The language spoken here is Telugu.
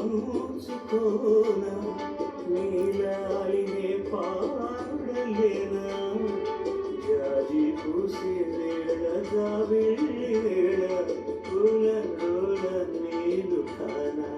ముంచుకోనా నీలాలినే పాడలేనా జాజి పూసే వేళ జాబిల్లి వేళ పూల రోల నీదు కానా